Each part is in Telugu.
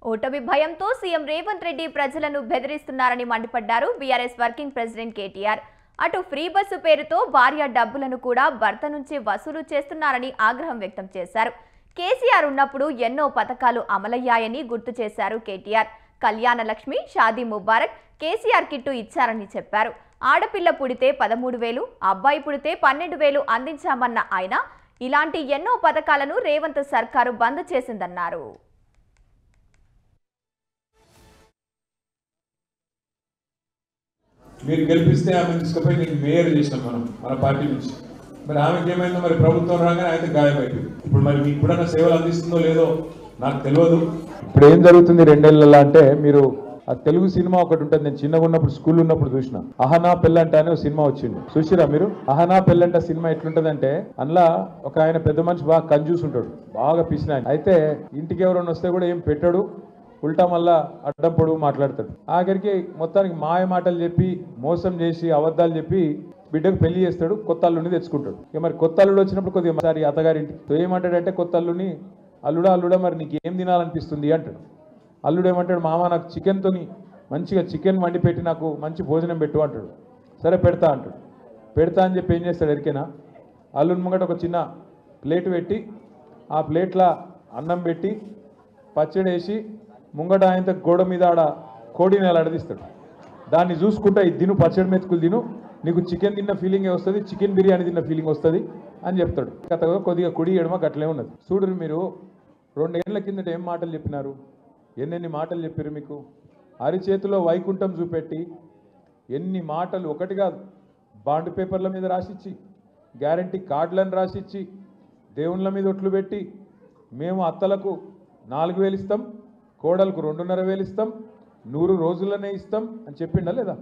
ఓటమి భయంతో సీఎం రేవంత్ రెడ్డి ప్రజలను బెదిరిస్తున్నారని మండిపడ్డారు బీఆర్ఎస్ వర్కింగ్ ప్రెసిడెంట్ కేటీఆర్. అటు ఫ్రీ బస్సు పేరుతో భార్య డబ్బులను కూడా భర్త నుంచి వసూలు చేస్తున్నారని ఆగ్రహం వ్యక్తం చేశారు. కేసీఆర్ ఉన్నప్పుడు ఎన్నో పథకాలు అమలయ్యాయని గుర్తు చేశారు కేటీఆర్. కళ్యాణ లక్ష్మి, షాదీ ముబారక్, కేసీఆర్ కిట్టు ఇచ్చారని చెప్పారు. ఆడపిల్ల పుడితే 13,000, అబ్బాయి పుడితే 12,000 అందించామన్న ఆయన ఇలాంటి ఎన్నో పథకాలను రేవంత్ సర్కారు బంద్ చేసిందన్నారు. మీరు గెలిపిస్తే ఆమెను తీసుకుపోయి నేను మేయర్ చేసినాం మన పార్టీ నుంచి. మరి ఆమెకి ఏమైందో మరి ప్రభుత్వం రాగానే అయితే గాయమైపోయింది. ఇప్పుడు మరి మీకు కూడా సేవలు అందిస్తుందో లేదో నాకు తెలియదు. ఇప్పుడు ఏం జరుగుతుంది 2 ఏళ్ళ అంటే, మీరు ఆ తెలుగు సినిమా ఒకటి ఉంటుంది, నేను చిన్నగా ఉన్నప్పుడు స్కూల్ ఉన్నప్పుడు చూసిన, అహనా పెళ్ళంట అనే ఒక సినిమా వచ్చింది, చూసిరా మీరు? అహనా పెళ్ళంట సినిమా ఎట్లుంటదంటే, అందులో ఒక ఆయన పెద్ద మనిషి బాగా కంజూస్ ఉంటాడు, బాగా పిసిన. అయితే ఇంటికి ఎవరైనా వస్తే కూడా ఏం పెట్టాడు, ఉల్టా మళ్ళా అడ్డం పొడుగు మాట్లాడతాడు. ఆఖరికి మొత్తానికి మాయ మాటలు చెప్పి మోసం చేసి అబద్ధాలు చెప్పి బిడ్డకు పెళ్లి చేస్తాడు, కొత్త అల్లుని తెచ్చుకుంటాడు. ఇక మరి కొత్త అల్లుడు వచ్చినప్పుడు కొద్దిగా సారి అత్తగారింటి ఏమంటాడంటే, కొత్త అల్లుని అల్లుడా మరి నీకు ఏం తినాలనిపిస్తుంది అంటాడు. అల్లుడు ఏమంటాడు, మామ నాకు చికెన్తోని మంచిగా చికెన్ వండి పెట్టి నాకు మంచి భోజనం పెట్టు అంటాడు. సరే పెడతా అంటాడు. పెడతా అని చెప్పి ఏం చేస్తాడు ఎరికేనా, అల్లుని ముంగట ఒక చిన్న ప్లేట్ పెట్టి ఆ ప్లేట్లో అన్నం పెట్టి పచ్చడి వేసి ముంగట ఆయన గోడ మీద ఆడ కోడిని అలడదీస్తాడు. దాన్ని చూసుకుంటా ఇది తిను, పచ్చడి మెతుకులు తిను, నీకు చికెన్ తిన్న ఫీలింగే వస్తుంది, చికెన్ బిర్యానీ తిన్న ఫీలింగ్ వస్తుంది అని చెప్తాడు. కథగా కొద్దిగా కుడి ఎడమ గట్లే ఉన్నది. చూడరు మీరు 2 ఏళ్ల కిందట ఏం మాటలు చెప్పినారు, ఎన్నెన్ని మాటలు చెప్పారు మీకు. అరిచేతిలో వైకుంఠం చూపెట్టి ఎన్ని మాటలు, ఒకటి కాదు, బాండ్ పేపర్ల మీద రాసిచ్చి, గ్యారంటీ కార్డులను రాసిచ్చి, దేవుళ్ళ మీద ఒట్లు పెట్టి, మేము అత్తలకు 4,000 ఇస్తాం, కోడలకు 2,500 ఇస్తాం, 100 రోజులనే ఇస్తాం అని చెప్పిండా లేదా?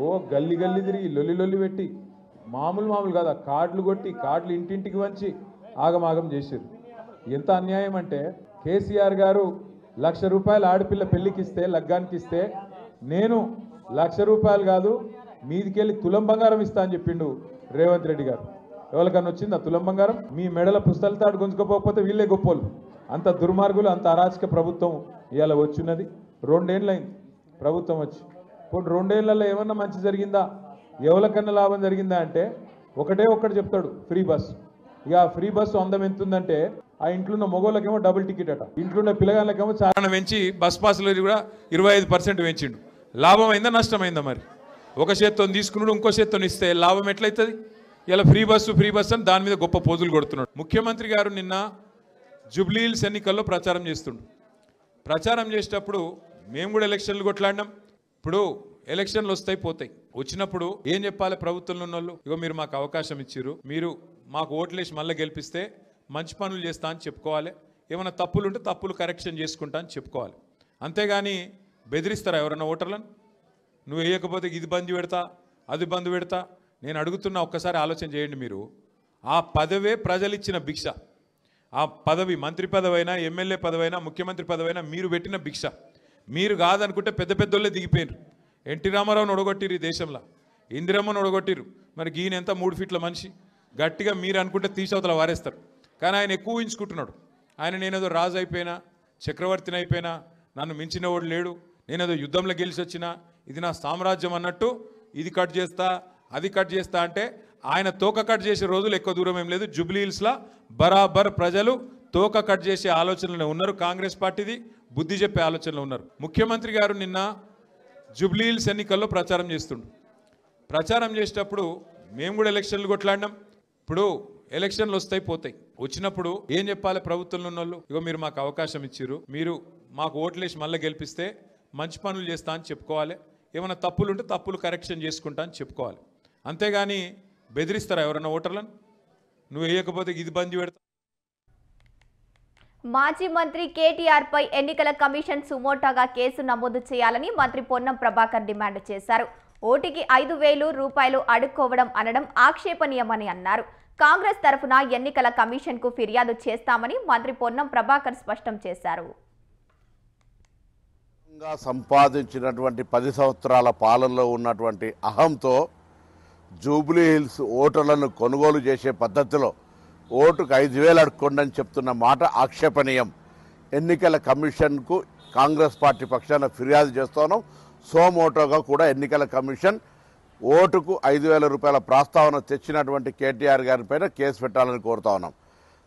ఓ గల్లి గల్లి తిరిగి లొల్లి పెట్టి మామూలు కాదు, కార్డులు కొట్టి కార్డులు ఇంటింటికి వంచి ఆగమాగం చేశారు. ఎంత అన్యాయం అంటే, కేసీఆర్ గారు ₹1,00,000 ఆడపిల్ల పెళ్లికి ఇస్తే, లగ్గానికి ఇస్తే, నేను ₹1,00,000 కాదు మీదికెళ్ళి తులం బంగారం ఇస్తా అని చెప్పిండు రేవంత్ రెడ్డి గారు. ఎవరికన్నా వచ్చిందా తులం బంగారం? మీ మెడల పుస్తల తాడు గుంజుకోపోకపోతే వీళ్ళే గొప్పోళ్ళు. అంత దుర్మార్గులు, అంత అరాచక ప్రభుత్వం ఇవాళ వచ్చినది. 2 ఏళ్ళైంది ప్రభుత్వం వచ్చి. ఇప్పుడు 2 ఏళ్లలో ఏమన్నా మంచి జరిగిందా, ఎవరికన్నా లాభం జరిగిందా అంటే ఒకటి చెప్తాడు, ఫ్రీ బస్. ఇక ఫ్రీ బస్సు అందం ఎంతుందంటే, ఆ ఇంట్లో ఉన్న మగోళ్ళకేమో డబుల్ టికెట్ అట, ఇంట్లో ఉన్న పిల్లగాళ్ళకేమో చాలా పెంచి బస్ పాసులు కూడా 25% పెంచిండు. లాభం అయిందా నష్టమైందా? మరి ఒక చేత్తో తీసుకున్నాడు, ఇంకో చేత్తో ఇస్తే లాభం ఎట్లయితుంది? ఇలా ఫ్రీ బస్సు అని దాని మీద గొప్ప పోజులు కొడుతున్నాడు. ముఖ్యమంత్రి గారు నిన్న జూబ్లీ హిల్స్ ఎన్నికల్లో ప్రచారం చేస్తుండు. ప్రచారం చేసేటప్పుడు మేము కూడా ఎలక్షన్లు కొట్లాడినాం. ఇప్పుడు ఎలక్షన్లు వస్తాయి పోతాయి, వచ్చినప్పుడు ఏం చెప్పాలి ప్రభుత్వంలో ఉన్న వాళ్ళు? ఇగో మీరు మాకు అవకాశం ఇచ్చిర్రు, మీరు మాకు ఓట్లేసి మళ్ళీ గెలిపిస్తే మంచి పనులు చేస్తా అని చెప్పుకోవాలి, ఏమైనా తప్పులు ఉంటే తప్పులు కరెక్షన్ చేసుకుంటా అని చెప్పుకోవాలి. అంతేగాని బెదిరిస్తారా ఎవరన్నా ఓటర్లను? నువ్వు వేయకపోతే ఇది బంద్ పెడతా, అది బంద్ పెడతా. నేను అడుగుతున్నా, ఒక్కసారి ఆలోచన చేయండి. మీరు ఆ పదవే ప్రజలు ఇచ్చిన భిక్ష. ఆ పదవి మంత్రి పదవైనా, ఎమ్మెల్యే పదవైనా, ముఖ్యమంత్రి పదవైనా మీరు పెట్టిన భిక్ష. మీరు కాదనుకుంటే పెద్ద పెద్దోళ్ళే దిగిపోయారు. ఎన్టీ రామారావుని ఒడగొట్టిరు, ఈ దేశంలో ఇందిరమ్మను ఒడగొట్టిరు. మరి ఈయన ఎంత 3 ఫీట్ల మనిషి, గట్టిగా మీరు అనుకుంటే తీసవతల వారేస్తారు. కానీ ఆయన ఎక్కువ ఊహించుకుంటున్నాడు. ఆయన నేనేదో రాజు అయిపోయినా, చక్రవర్తిని అయిపోయినా, నన్ను మించిన వాడు లేడు, నేనేదో యుద్ధంలో గెలిచి వచ్చినా, ఇది నా సామ్రాజ్యం అన్నట్టు, ఇది కట్ చేస్తా, అది కట్ చేస్తా అంటే ఆయన తోక కట్ చేసే రోజులు ఎక్కువ దూరం ఏం లేదు. జూబ్లీ హిల్స్లో బరాబర్ ప్రజలు తోక కట్ చేసే ఆలోచనలో ఉన్నారు. కాంగ్రెస్ పార్టీది బుద్ధి చెప్పే ఆలోచనలో ఉన్నారు. ముఖ్యమంత్రి గారు నిన్న జూబ్లీ హిల్స్ ఎన్నికల్లో ప్రచారం చేస్తుండు. ప్రచారం చేసేటప్పుడు మేము కూడా ఎలక్షన్లు కొట్లాడినాం. ఇప్పుడు ఎలక్షన్లు వస్తాయి పోతాయి, వచ్చినప్పుడు ఏం చెప్పాలి ప్రభుత్వంలో ఉన్న వాళ్ళు? ఇగో మీరు మాకు అవకాశం ఇచ్చిర్రు, మీరు మాకు ఓట్లేసి మళ్ళీ గెలిపిస్తే మంచి పనులు చేస్తా అని చెప్పుకోవాలి, ఏమైనా తప్పులు ఉంటే తప్పులు కరెక్షన్ చేసుకుంటా అని చెప్పుకోవాలి. అంతేగాని బెదిరిస్తారా ఎవరన్నా ఓటర్లను? నువ్వు వేయకపోతే ఇది బంద్ పెడతా. మాజీ మంత్రి కేటీఆర్ పై ఎన్నికల కమిషన్ సుమోటాగా కేసు నమోదు చేయాలని మంత్రి పొన్నం ప్రభాకర్ డిమాండ్ చేశారు. ఓటికి 5,000 రూపాయలు అడుక్కోవడం అనడం ఆక్షేపణీయమని అన్నారు. కాంగ్రెస్ తరఫున ఎన్నికల కమిషన్ కు ఫిర్యాదు చేస్తామని మంత్రి పొన్నం ప్రభాకర్ స్పష్టం చేశారు. సంపాదించినటువంటి 10 సంవత్సరాల పాలనలో ఉన్నటువంటి అహంతో జూబ్లీ హిల్స్ ఓటర్లను కొనుగోలు చేసే పద్ధతిలో ఓటుకు 5,000 అడుక్కోండి అని చెప్తున్న మాట ఆక్షేపణీయం. ఎన్నికల కమిషన్కు కాంగ్రెస్ పార్టీ పక్షాన ఫిర్యాదు చేస్తున్నాం. సోమోటోగా కూడా ఎన్నికల కమిషన్ ఓటుకు 5,000 రూపాయల ప్రస్తావన తెచ్చినటువంటి కేటీఆర్ గారి పైన కేసు పెట్టాలని కోరుతా ఉన్నాం.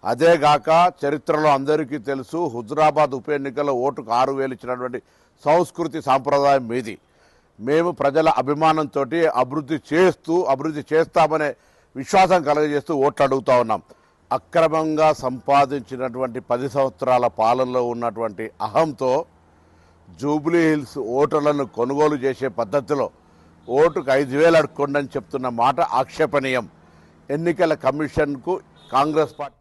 అదేగాక చరిత్రలో అందరికీ తెలుసు, హుజురాబాద్ ఉప ఎన్నికల్లో ఓటుకు 6,000 ఇచ్చినటువంటి సంస్కృతి సాంప్రదాయం మీది. మేము ప్రజల అభిమానంతో అభివృద్ధి చేస్తామనే విశ్వాసం కలగజేస్తూ ఓట్లు అడుగుతా ఉన్నాం. అక్రమంగా సంపాదించినటువంటి 10 సంవత్సరాల పాలనలో ఉన్నటువంటి అహంతో జూబ్లీ హిల్స్ ఓటర్లను కొనుగోలు చేసే పద్ధతిలో ఓటుకు 5,000 అడుక్కోండి అని చెప్తున్న మాట ఆక్షేపణీయం. ఎన్నికల కమిషన్కు కాంగ్రెస్ పార్టీ